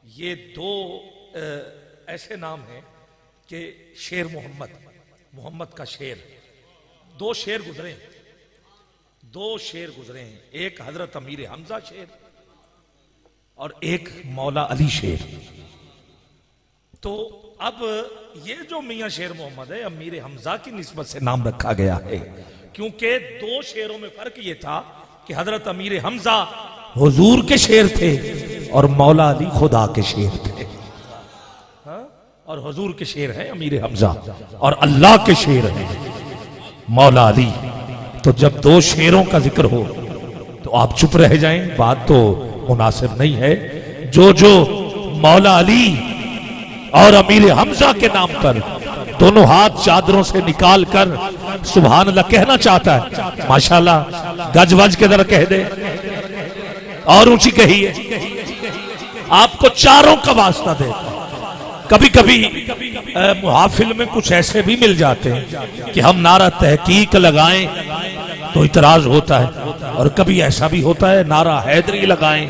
یہ دو ایسے نام ہیں کہ شیر محمد کا شیر، دو شیر گزرے ہیں، ایک حضرت امیر حمزہ شیر اور ایک مولا علی شیر۔ تو اب یہ جو میاں شیر محمد ہے امیر حمزہ کی نسبت سے نام رکھا گیا ہے، کیونکہ دو شیروں میں فرق یہ تھا کہ حضرت امیر حمزہ حضور کے شیر تھے اور مولا علی خدا کے شیر تھے، اور حضور کے شیر ہیں امیر حمزہ اور اللہ کے شیر ہیں مولا علی۔ تو جب دو شیروں کا ذکر ہو تو آپ چپ رہ جائیں، بات تو مناسب نہیں ہے۔ جو مولا علی اور امیر حمزہ کے نام پر دونوں ہاتھ چادروں سے نکال کر سبحان اللہ کہنا چاہتا ہے، ماشاءاللہ گج وج کے ذرا کہہ دے اور اونچی کہیے، آپ کو چاروں کا واسطہ دے۔ کبھی کبھی محافل میں کچھ ایسے بھی مل جاتے ہیں کہ ہم نعرہ تحقیق لگائیں تو اعتراض ہوتا ہے، اور کبھی ایسا بھی ہوتا ہے نعرہ حیدری لگائیں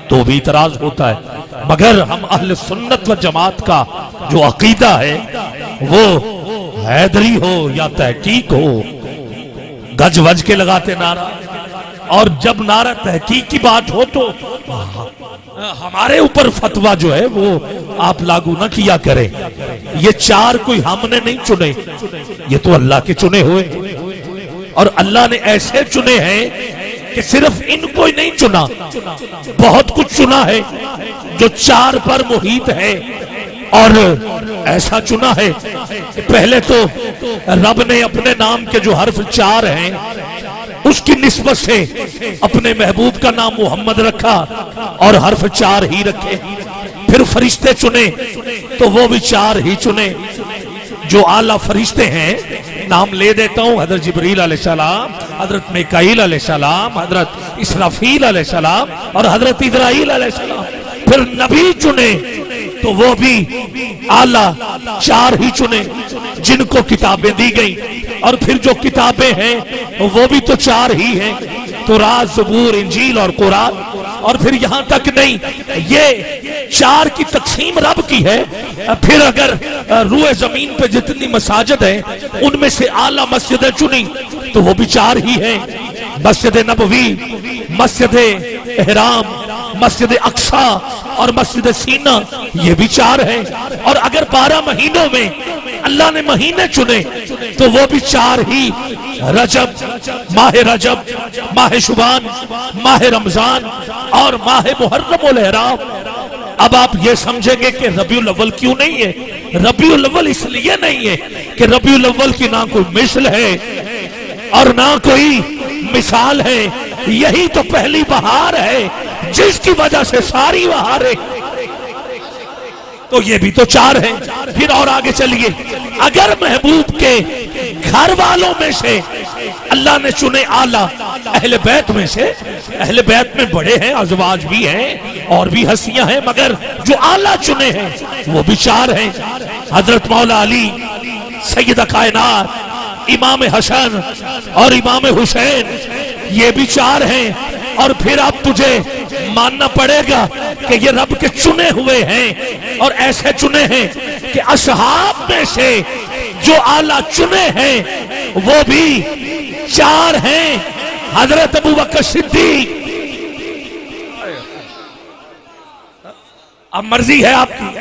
تو بھی اعتراض ہوتا ہے، مگر ہم اہل سنت و جماعت کا جو عقیدہ ہے وہ حیدری ہو یا تحقیق ہو، گج وج کے لگاتے نعرہ، اور جب نعرہ تحقیق کی بات ہو تو ہمارے اوپر فتویٰ جو ہے وہ آپ لاگو نہ کیا کریں۔ یہ چار کوئی ہم نے نہیں چنے، یہ تو اللہ کے چنے ہوئے، اور اللہ نے ایسے چنے ہیں کہ صرف ان کو ہی نہیں چنا، بہت کچھ چنا ہے جو چار پر محیط ہے، اور ایسا چنا ہے کہ پہلے تو رب نے اپنے نام کے جو حرف چار ہیں اس کی نسبت سے اپنے محبوب کا نام محمد رکھا اور حرف چار ہی رکھے، پھر فرشتے چنے تو وہ بھی چار ہی چنے، جو اعلیٰ فرشتے ہیں نام لے دیتا ہوں، حضرت جبریل علیہ السلام، حضرت میکائیل علیہ السلام، حضرت اسرافیل علیہ السلام اور حضرت اسرائیل علیہ السلام، پھر نبی چنے تو وہ بھی اعلیٰ چار ہی چنے جن کو کتابیں دی گئیں، اور پھر جو کتابیں ہیں وہ بھی تو چار ہی ہیں، تورات، زبور، انجیل اور قرآن، اور پھر یہاں تک نہیں، یہ چار کی تقسیم رب کی ہے۔ پھر اگر روئے زمین پہ جتنی مساجد ہیں ان میں سے اعلیٰ مسجدیں چنی تو وہ بھی چار ہی ہیں، مسجد نبوی، مسجد احرام، مسجد اقصی اور مسجد سینہ، یہ بھی چار ہیں، اور اگر 12 مہینوں میں اللہ نے مہینے چنے تو وہ بھی چار ہی، رجب، ماہ شعبان، ماہ رمضان اور ماہ محرم الحرام۔ اب آپ یہ سمجھیں گے کہ ربیع الاول کیوں نہیں ہے؟ ربیع الاول اس لیے نہیں ہے کہ ربیع الاول کی نہ کوئی مثل ہے اور نہ کوئی مثال ہے، یہی تو پہلی بہار ہے جس کی وجہ سے ساری بہاریں، تو یہ بھی تو چار ہیں۔ پھر اور آگے چلیے، اگر محبوب کے گھر والوں میں سے اللہ نے چنے اعلیٰ، اہل بیت میں سے، اہل بیت میں بڑے ہیں، ازواج بھی ہیں اور بھی ہستیاں ہیں، مگر جو اعلیٰ چنے ہیں وہ بھی چار ہیں، حضرت مولا علی، سیدہ کائنات، امام حسن اور امام حسین، یہ بھی چار ہیں۔ اور پھر اب تجھے ماننا پڑے گا کہ یہ رب کے چنے ہوئے ہیں، اور ایسے چنے ہیں کہ اصحاب میں سے جو اعلیٰ چنے ہیں وہ بھی چار ہیں، حضرت ابوبکر صدیق، اب مرضی ہے آپ کی،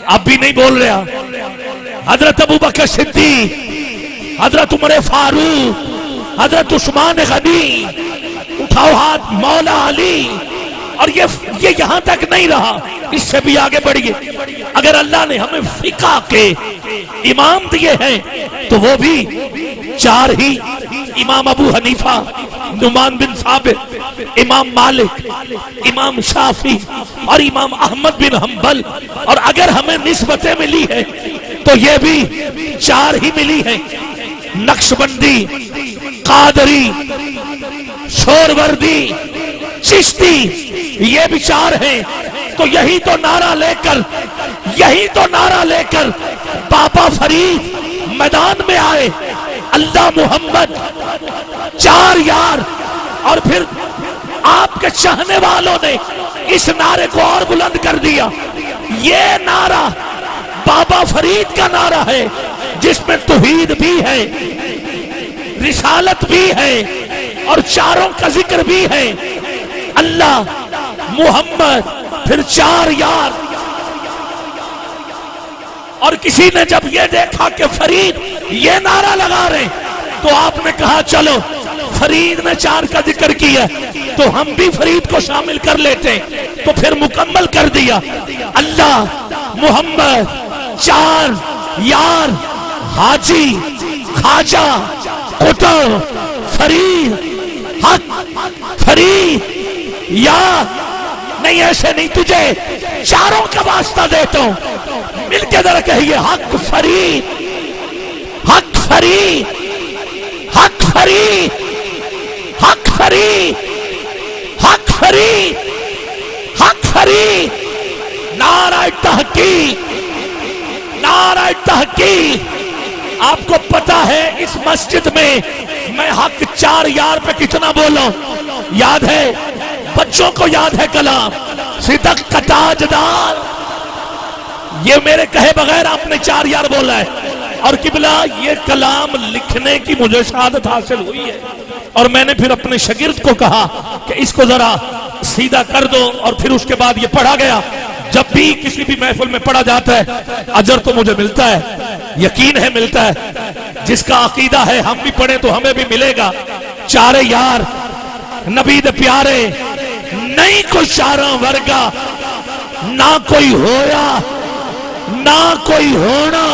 اب بھی نہیں بول رہا، حضرت ابوبکر صدیق، حضرت عمر فاروق، حضرت عثمان غنی، اٹھاؤ ہاتھ، مولا علی، اور یہ یہاں تک نہیں رہا، اس سے بھی آگے بڑھئے۔ اگر اللہ نے ہمیں فقہ کے امام دیے ہیں تو وہ بھی چار ہی، امام ابو حنیفہ، نعمان بن ثابت، امام مالک، امام شافعی اور امام احمد بن حنبل، اور اگر ہمیں نسبتیں ملی ہیں تو یہ بھی چار ہی ملی ہیں، نقشبندی، قادری، سہروردی، چشتی، یہ بھی چار ہیں۔ تو یہی تو نعرہ لے کر بابا فرید میدان میں آئے، اللہ محمد، چار یار، اور پھر آپ کے چاہنے والوں نے اس نعرے کو اور بلند کر دیا. یہ نعرہ بابا فرید کا نعرہ ہے جس میں توحید بھی ہے، رسالت بھی ہے اور چاروں کا ذکر بھی ہے. اللہ، محمد، پھر چار یار. اور کسی نے جب یہ دیکھا کہ فرید یہ نعرہ لگا رہے تو آپ نے کہا چلو فرید نے چار کا ذکر کیا تو ہم بھی فرید کو شامل کر لیتے. تو پھر مکمل کر دیا. اللہ، محمد، چار یار، حاجی، خواجہ، قطب، فرید، حق، فرید، یا نہیں ایسے نہیں، تجھے چاروں کا واسطہ دیتا ہوں. مل کے ذرا کہیے حق فرید، حق فرید، حق فرید، حق فرید، حق فرید، حق فرید. نعرہ تحقیق، نعرہ تحقیق. آپ کو پتا ہے اس مسجد میں حق چار یار پہ کتنا بولا یاد ہے؟ بچوں کو یاد ہے کلام صدق کا تاجدار. یہ میرے کہے بغیر آپ نے چار یار بولا ہے. اور قبلہ یہ کلام لکھنے کی مجھے شہادت حاصل ہوئی ہے اور میں نے پھر اپنے شاگرد کو کہا کہ اس کو ذرا سیدھا کر دو اور پھر اس کے بعد یہ پڑھا گیا. جب بھی کسی بھی محفل میں پڑھا جاتا ہے اجر تو مجھے ملتا ہے، یقین ہے ملتا ہے. جس کا عقیدہ ہے ہم بھی پڑھیں تو ہمیں بھی ملے گا. چارے یار نبی دے پیارے، نہیں کوئی چاراں ورگا، نہ کوئی ہویا نہ کوئی ہونا.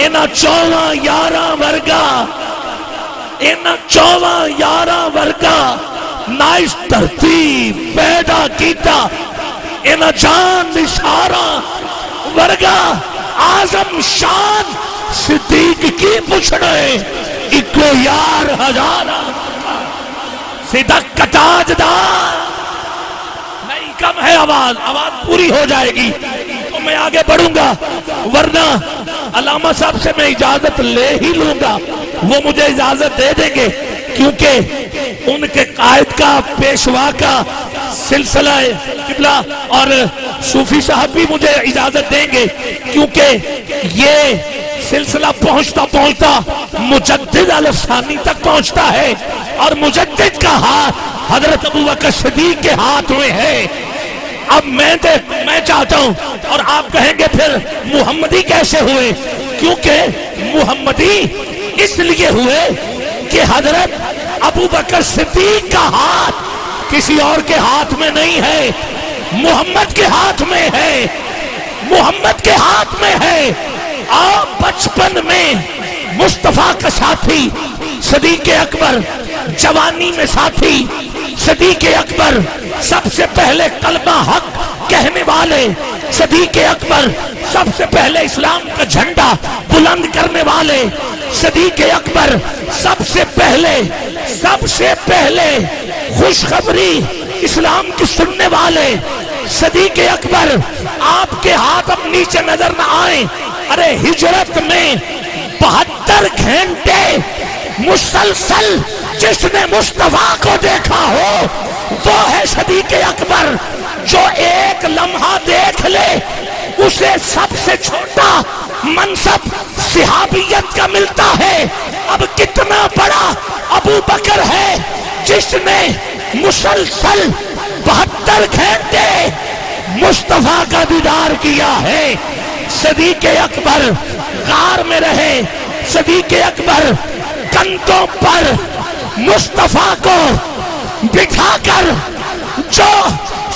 انہاں 14 یاراں ورگا، انہاں 14 یاراں ورگا نہ اس دھرتی پیدا کیتا. انہاں جان نثاراں ورگا اعظم شان صدیق کی پوچھنے اکو یار ہزاراں. صدق کا تاجدار. نہیں کم ہے آواز پوری ہو جائے گی تو میں آگے بڑھوں گا، ورنہ علامہ صاحب سے میں اجازت لے ہی لوں گا. وہ مجھے اجازت دے دیں گے کیونکہ ان کے قائد کا، پیشوا کا سلسلہ قبلہ اور صوفی صاحب بھی مجھے اجازت دیں گے کیونکہ یہ سلسلہ پہنچتا پہنچتا مجدد الثانی تک پہنچتا ہے اور مجدد کا ہاتھ حضرت ابوبکر صدیق کے ہاتھ میں ہے. اب میں چاہتا ہوں، اور آپ کہیں گے پھر محمدی کیسے ہوئے؟ کیونکہ محمدی اس لیے ہوئے کہ حضرت ابوبکر صدیق کا ہاتھ کسی اور کے ہاتھ میں نہیں ہے، محمد کے ہاتھ میں ہے، محمد کے ہاتھ میں ہے. آپ بچپن میں مصطفیٰ کا ساتھی صدیق اکبر، جوانی میں ساتھی صدیق اکبر، سب سے پہلے کلمہ حق کہنے والے صدیق اکبر، سب سے پہلے اسلام کا جھنڈا بلند کرنے والے صدیق اکبر، سب سے پہلے خوشخبری اسلام کی سننے والے صدیق اکبر. آپ کے ہاتھ اب نیچے نظر نہ آئیں. ارے ہجرت میں 72 گھنٹے مسلسل جس نے مصطفیٰ کو دیکھا ہو وہ ہے صدیق اکبر. جو ایک لمحہ دیکھ لے اسے سب سے چھوٹا منصب صحابیت کا ملتا ہے. اب کتنا بڑا ابو بکر ہے جس نے مسلسل 72 گھنٹے مصطفیٰ کا دیدار کیا ہے. صدیق اکبر غار میں رہے، صدیق اکبر کندھوں پر مصطفیٰ کو بٹھا کر جو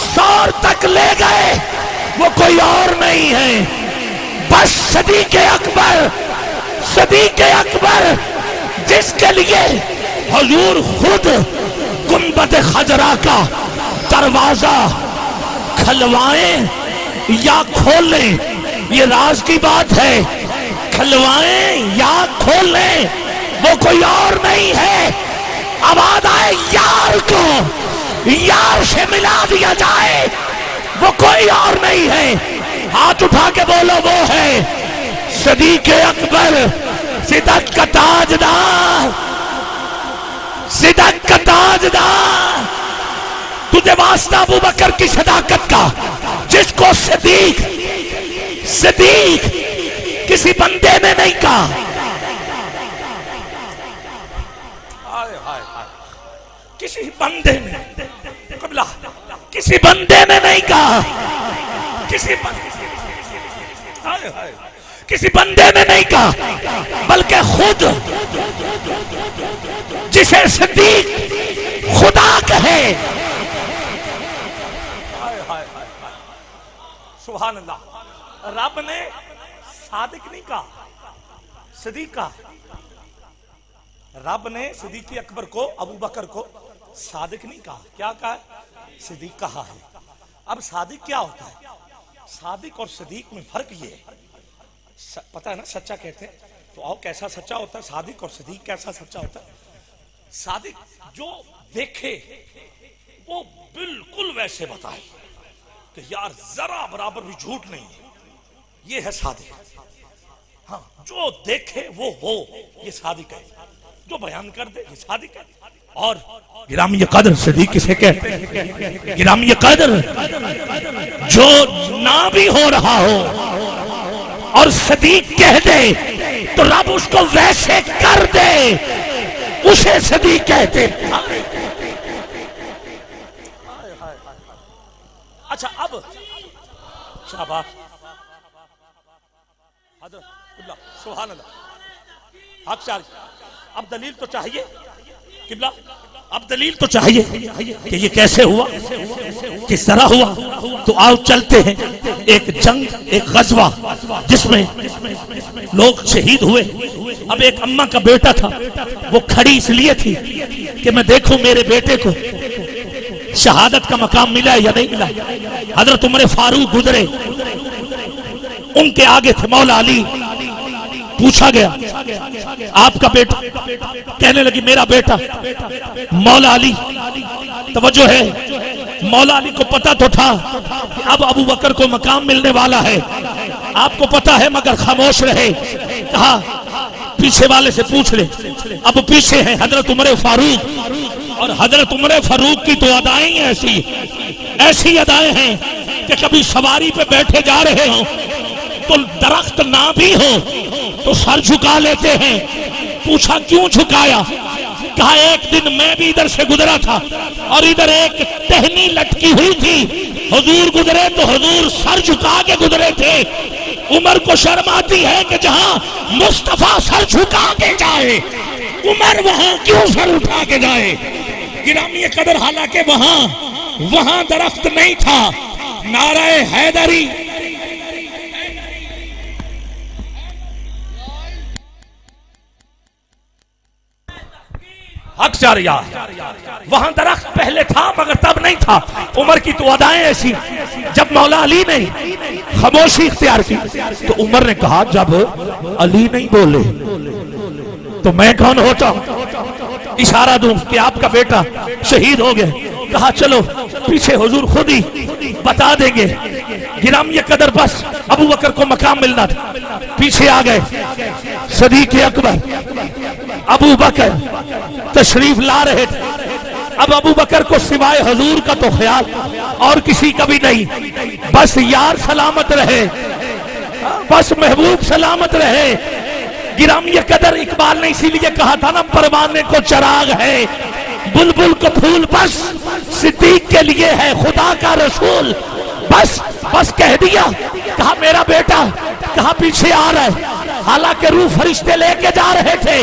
سور تک لے گئے وہ کوئی اور نہیں ہے بس صدیق اکبر. صدیق اکبر جس کے لیے حضور خود گنبد خضرا کا دروازہ کھلوائیں یا کھولیں، یہ راز کی بات ہے، کھلوائیں یا کھولیں وہ کوئی اور نہیں ہے. آواز آئے یار کو یار سے ملا دیا جائے، وہ کوئی اور نہیں ہے. ہاتھ اٹھا کے بولو وہ ہے صدیق اکبر. صدق کا تاجدار، صدق کا تاجدار. تجھے واسطہ ابو بکر کی صداقت کا، جس کو صدیق کسی بندے نے نہیں کہا، کسی بندے نے قبلہ کسی بندے نے نہیں کہا، کسی بندے نے نہیں کہا، بلکہ خود جسے صدیق خدا کہے، سبحان اللہ، رب نے صادق نہیں کہا، صدیق کہا۔ رب نے صدیق اکبر کو، ابو بکر کو صادق نہیں کہا، کیا کہا ہے؟ صدیق کہا ہے۔ اب صادق کیا ہوتا ہے؟ صادق اور صدیق میں فرق یہ ہے، پتہ ہے نا سچا کہتے ہیں، تو آؤ کیسا سچا ہوتا ہے صادق اور صدیق کیسا سچا ہوتا ہے؟ صادق جو دیکھے وہ بالکل ویسے بتائے کہ یار ذرا برابر بھی جھوٹ نہیں ہے، یہ ہے صادق۔ ہاں جو دیکھے وہ ہو، یہ صادق ہے، جو بیان کر دے یہ صادق ہے۔ اور گرامی قدر صدیق کسے کہتے ہیں؟ گرامی قدر جو نہ بھی ہو رہا ہو اور صدیق کہہ دے تو رب اس کو ویسے کر دے، اسے صدیق کہتے ہیں۔ اچھا اب شاباش حضرت قبلہ، سبحان اللہ، حق چاہیے، اب دلیل تو چاہیے قبلہ، اب دلیل تو چاہیے کہ یہ کیسے ہوا، کس طرح ہوا۔ تو آؤ چلتے ہیں ایک جنگ، ایک غزوہ جس میں لوگ شہید ہوئے۔ اب ایک اماں کا بیٹا تھا، وہ کھڑی اس لیے تھی کہ میں دیکھوں میرے بیٹے کو شہادت کا مقام ملا یا نہیں ملا۔ حضرت عمر فاروق گزرے، ان کے آگے تھے مولا علی، پوچھا گیا آپ کا بیٹا، کہنے لگی میرا بیٹا۔ مولا علی، توجہ ہے، مولا علی کو پتا تو تھا کہ اب ابو بکر کو مقام ملنے والا ہے، آپ کو پتا ہے مگر خاموش رہے۔ کہا پیچھے والے سے پوچھ لے۔ اب پیچھے ہیں حضرت عمر فاروق، اور حضرت عمر فاروق کی تو ادائیں ایسی ادائیں ہیں کہ کبھی سواری پہ بیٹھے جا رہے ہوں تو درخت نہ بھی ہو تو سر جھکا لیتے ہیں۔ پوچھا کیوں جھکایا؟ کہا ایک دن میں بھی ادھر سے گزرا تھا اور ادھر ایک ٹہنی لٹکی ہوئی تھی، حضور گزرے تو حضور سر جھکا کے گزرے تھے۔ عمر کو شرم آتی ہے کہ جہاں مصطفیٰ سر جھکا کے جائے، عمر وہاں کیوں سر اٹھا کے جائے؟ گرامی قدر حالانکہ وہاں درخت نہیں تھا، نعرہ حیدری حق جاریہ، وہاں درخت پہلے تھا مگر تب نہیں تھا۔ عمر کی تو ادائیں ایسی، جب مولا علی نے خاموشی اختیار کی تو عمر نے کہا جب علی نہیں بولے تو میں کون ہوتا ہوں؟ اشارہ دوں کہ آپ کا بیٹا شہید ہو گئے۔ کہا چلو پیچھے حضور خود ہی بتا دیں گے۔ گرامی قدر بس ابو بکر کو مقام ملنا تھا، پیچھے آ گئے۔ صدیق اکبر ابو بکر تشریف لا رہے تھے۔ اب ابو بکر کو سوائے حضور کا تو خیال اور کسی کا بھی نہیں، بس یار سلامت رہے، بس محبوب سلامت رہے۔ گرامی قدر اقبال نے اسی لیے کہا تھا نا پروانے کو چراغ ہے، بلبل کو پھول، بس صدیق کے لیے ہے خدا کا رسول۔ بس کہہ دیا، کہا میرا بیٹا، کہا پیچھے آ رہا ہے، حالانکہ روح فرشتے لے کے جا رہے تھے،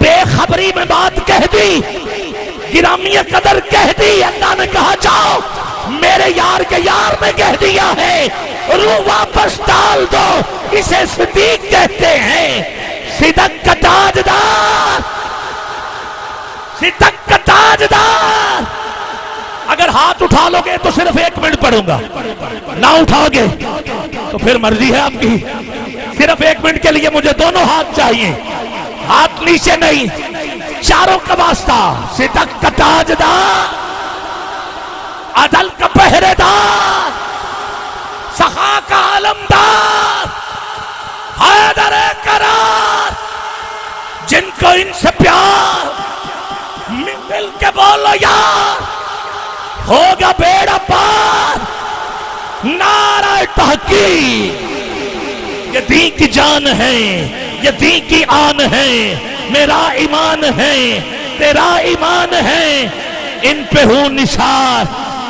بے خبری میں بات کہہ دی، گرامی قدر کہہ دی۔ اللہ نے کہا جاؤ، میرے یار کے یار نے کہہ دیا ہے، روح واپس ڈال دو، اسے صدیق کہتے ہیں۔ صدق کا تاجدار، صدق کا تاجدار۔ اگر ہاتھ اٹھا لو گے تو صرف 1 منٹ پڑھوں گا، نہ اٹھاؤ گے تو پھر مرضی ہے آپ کی۔ صرف 1 منٹ کے لیے مجھے دونوں ہاتھ چاہیے، ہاتھ نیچے نہیں، چاروں کا واسطہ۔ صدق کا تاجدار، عدل کا پہرے دار، سخا کا علمدار، حیدر قرار، جن کو ان سے پیار، مل کے بولو یار، ہوگا بیڑا پار، نعرہ تحقیق، یہ دین کی جان ہے، یہ دین کی آن ہے، میرا ایمان ہے، تیرا ایمان ہے، ان پہ ہوں نثار،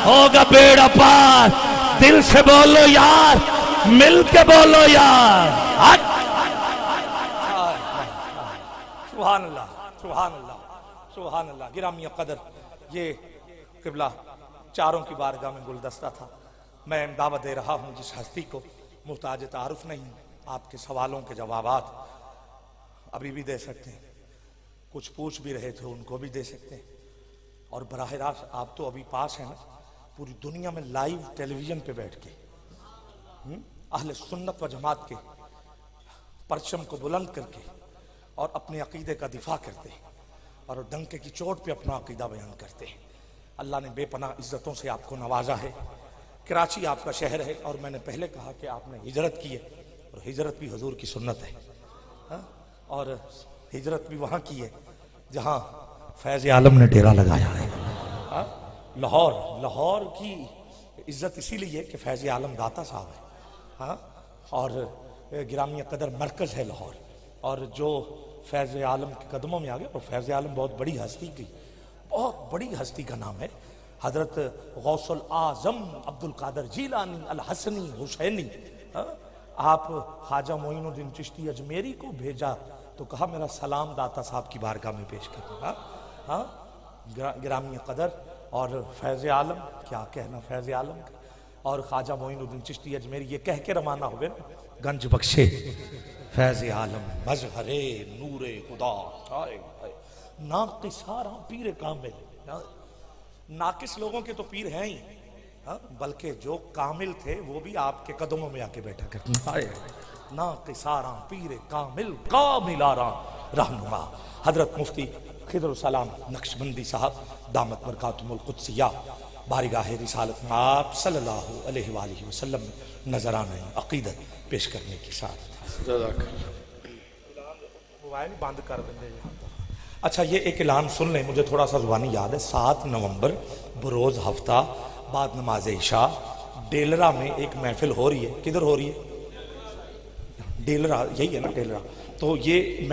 ہوگا بیڑا پار۔ دل سے بولو یار، مل کے بولو یار۔ سبحان اللہ، سبحان اللہ، سبحان اللہ۔ گرامی قدر، یہ قبلہ چاروں کی بارگاہ میں گلدستہ تھا۔ میں دعوت دے رہا ہوں جس ہستی کو محتاج تعارف نہیں، آپ کے سوالوں کے جوابات ابھی بھی دے سکتے ہیں، کچھ پوچھ بھی رہے تھے ان کو بھی دے سکتے ہیں، اور براہ راست آپ تو ابھی پاس ہیں نا، پوری دنیا میں لائیو ٹیلی ویژن پہ بیٹھ کے اہل سنت و جماعت کے پرچم کو بلند کر کے اور اپنے عقیدے کا دفاع کرتے ہیں اور ڈنکے کی چوٹ پہ اپنا عقیدہ بیان کرتے ہیں۔ اللہ نے بے پناہ عزتوں سے آپ کو نوازا ہے۔ کراچی آپ کا شہر ہے، اور میں نے پہلے کہا کہ آپ نے ہجرت کی ہے، اور ہجرت بھی حضور کی سنت ہے، اور ہجرت بھی وہاں کی ہے جہاں فیض عالم نے ڈیرا لگایا ہے۔ لاہور کی عزت اسی لیے کہ فیض عالم داتا صاحب ہے، اور گرامی قدر مرکز ہے لاہور، اور جو فیض عالم کے قدموں میں آ گیا، اور فیض عالم بہت بڑی ہستی کی، بہت بڑی ہستی کا نام ہے، حضرت غوث الاعظم عبد القادر جیلانی الحسنی حسینی۔ آپ خواجہ معین الدین چشتی اجمیری کو بھیجا تو کہا میرا سلام داتا صاحب کی بارگاہ میں پیش کرنا۔ گرامی قدر، اور فیض عالم، کیا کہنا فیض عالم کا، اور خواجہ معین الدین چشتی اجمیری یہ کہہ کے روانہ ہوئے نا، گنج بخشے فیض عالم مظہر نور خدا، ناقصاراں پیر کامل۔ ناقص لوگوں کے تو پیر ہیں ہی، بلکہ جو کامل تھے وہ بھی آپ کے قدموں میں آ کے بیٹھا کرتے ہیں۔ ناقصاراں پیر کامل، کاملاراں رہنما، حضرت مفتی خضر السلام نقشبندی صاحب دامت برکاتہم القدسیہ بارگاہ رسالت میں آپ صلی اللہ علیہ وآلہ وسلم نظرانہ عقیدت پیش کرنے کی ساتھ موبائل بند کر دیں۔ اچھا، یہ ایک اعلان سن لیں، مجھے تھوڑا سا زبانی یاد ہے۔ 7 نومبر بروز ہفتہ بعد نماز عشاء ڈیلرا میں ایک محفل ہو رہی ہے۔ کدھر ہو رہی ہے؟ ڈیلرا، یہی ہے نا ڈیلرا؟ تو یہ